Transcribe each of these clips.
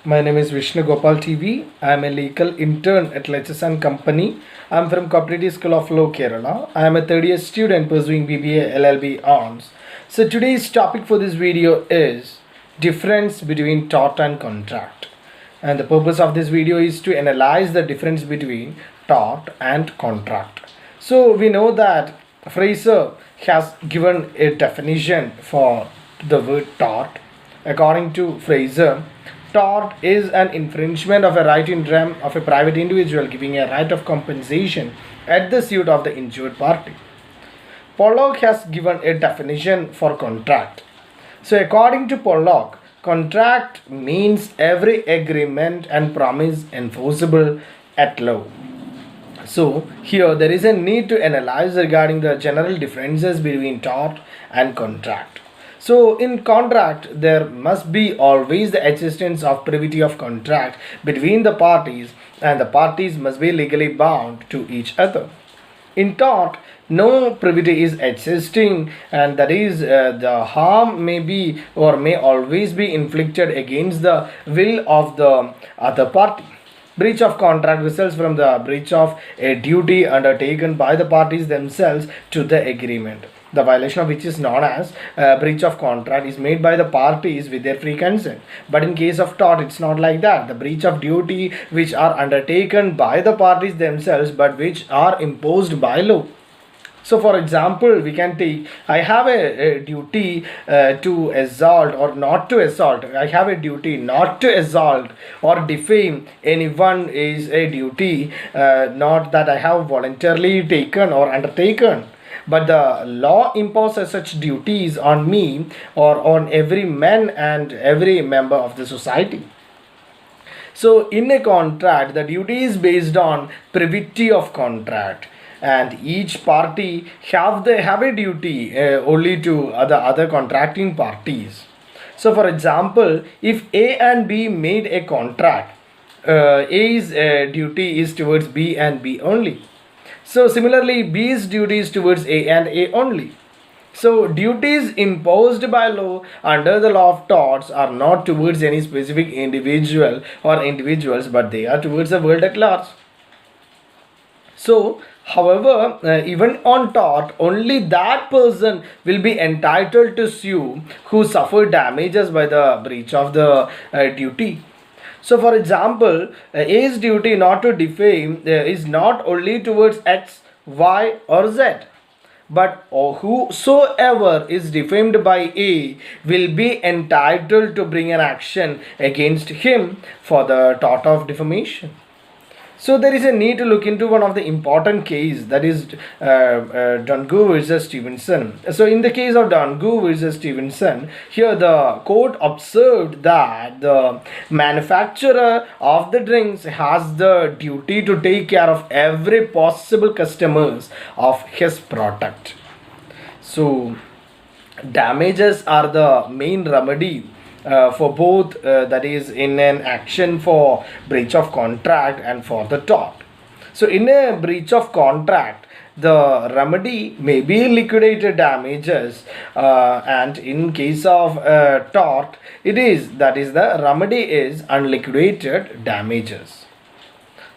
My name is Vishnu Gopal TV. I am a legal intern at Lechus and Company. I am from Cooperative School of Law, Kerala. I am a third year student pursuing BBA LLB Arms. So today's topic for this video is difference between tort and contract. And the purpose of this video is to analyze the difference between tort and contract. So we know that Fraser has given a definition for the word tort. According to Fraser, tort is an infringement of a right in rem of a private individual giving a right of compensation at the suit of the injured party. Pollock has given a definition for contract. So according to Pollock, contract means every agreement and promise enforceable at law. So here there is a need to analyze regarding the general differences between tort and contract. So in contract there must be always the existence of privity of contract between the parties, and the parties must be legally bound to each other. In tort, no privity is existing, and that is the harm may be or may always be inflicted against the will of the other party. Breach of contract results from the breach of a duty undertaken by the parties themselves to the agreement. The violation of which is known as breach of contract is made by the parties with their free consent. But in case of tort, it's not like that. The breach of duty which are undertaken by the parties themselves but which are imposed by law. So for example, we can take, I have a duty to assault or not to assault. I have a duty not to assault or defame anyone is a duty not that I have voluntarily taken or undertaken. But the law imposes such duties on me or on every man and every member of the society. So in a contract, the duty is based on privity of contract, and each party have a duty only to other contracting parties. So for example, if A and B made a contract, A's duty is towards B and B only. So similarly, B's duty is towards A and A only. So duties imposed by law under the law of torts are not towards any specific individual or individuals, but they are towards the world at large. So however, even on tort, only that person will be entitled to sue who suffered damages by the breach of the duty. So for example, A's duty not to defame is not only towards X, Y or Z, but whosoever is defamed by A will be entitled to bring an action against him for the tort of defamation. So there is a need to look into one of the important case, that is Dongu versus Stevenson. So in the case of Dongu versus Stevenson, here the court observed that the manufacturer of the drinks has the duty to take care of every possible customers of his product. So damages are the main remedy for both, that is in an action for breach of contract and for the tort. So in a breach of contract, the remedy may be liquidated damages, and in case of tort, that is the remedy is unliquidated damages.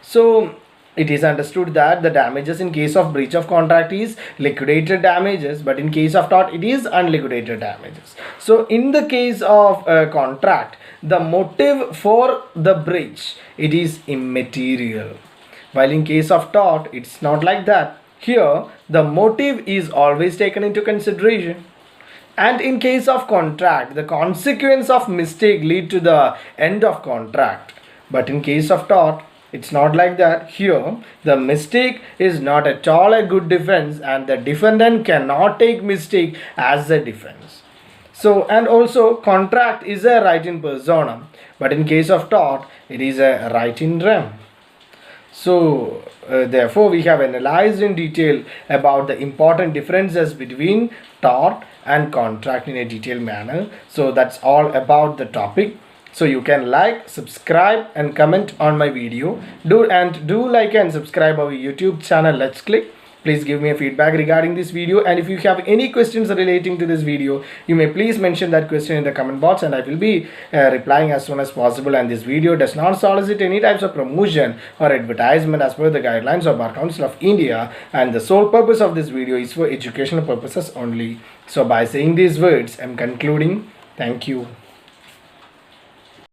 So it is understood that the damages in case of breach of contract is liquidated damages, but in case of tort it is unliquidated damages. So in the case of contract, the motive for the breach, it is immaterial, while in case of tort it's not like that. Here the motive is always taken into consideration, and in case of contract the consequence of mistake lead to the end of contract, but in case of tort it's not like that. Here the mistake is not at all a good defense, and the defendant cannot take mistake as a defense. So and also contract is a right in personam, but in case of tort it is a right in rem. So therefore we have analyzed in detail about the important differences between tort and contract in a detailed manner. So that's all about the topic. So you can like, subscribe and comment on my video. Do like and subscribe our YouTube channel Let's Click, Please give me a feedback regarding this video, and if you have any questions relating to this video, you may please mention that question in the comment box, and I will be replying as soon as possible. And this video does not solicit any types of promotion or advertisement as per the guidelines of Bar Council of India, and the sole purpose of this video is for educational purposes only. So by saying these words, I am concluding. Thank you.